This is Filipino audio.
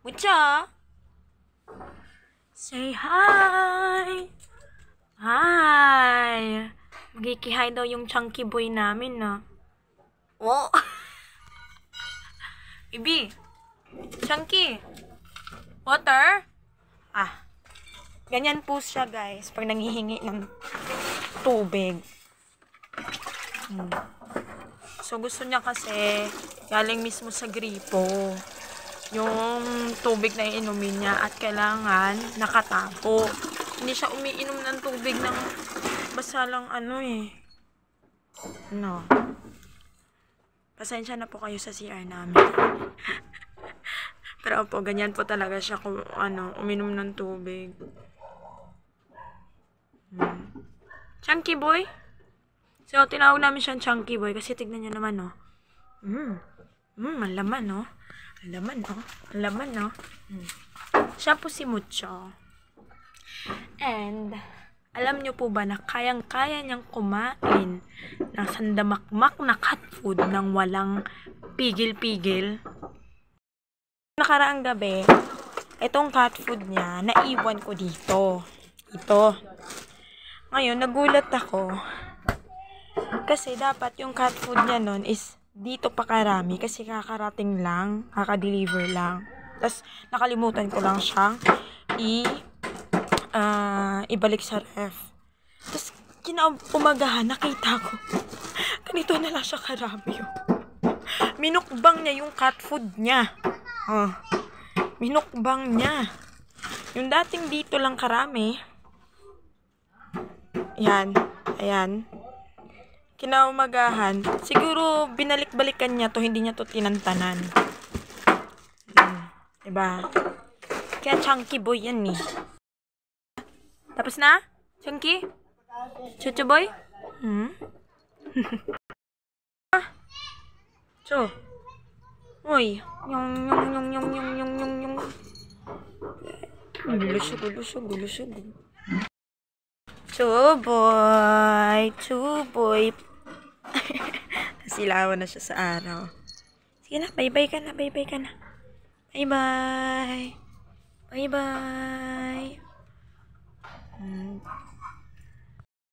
Mucha! Say hi! Hi! Magkikihay daw yung chunky boy namin, na. Oh! Ibi! Chunky! Water? Ah. Ganyan po siya, guys, pag nanghihingi ng tubig. So, gusto niya kasi galing mismo sa gripo yung tubig na iinumin niya at kailangan nakatapo. Hindi siya umiinom ng tubig ng basta lang No. Pasensya na po kayo sa CR namin. Pero po, ganyan po talaga siya kung uminom ng tubig. Chunky boy? So, tinawag namin siyang chunky boy kasi tignan niyo naman, no? Ang laman, no? Ang laman, no? Ang laman, no? Siya po si Mucho. And, alam niyo po ba na kayang-kaya niyang kumain ng sandamakmak na cat food nang walang pigil-pigil? Nakaraang gabi, itong cat food niya, naiwan ko dito. Ito. Ngayon, nagulat ako. Kasi dapat yung cat food niya nun is dito pa karami. Kasi kakarating lang, kaka-deliver lang. Tapos, nakalimutan ko lang siyang ibalik sa ref. Tapos, kinaumagahan, nakita ko. Ganito na lang siya karami. Minukbang niya yung cat food niya. Minukbang niya. Yung dating dito lang karami. Yan. Ayan. Kinaumagahan. Siguro, binalik-balikan niya to. Hindi niya to tinantanan. Diba? Kaya chunky boy yan eh. Tapos na? Chunky? Chuchu boy? Cho. Uy. Yung. Gulusog. Chuboy. Nasilawan na siya sa araw. Sige na, bye-bye ka na. Bye-bye.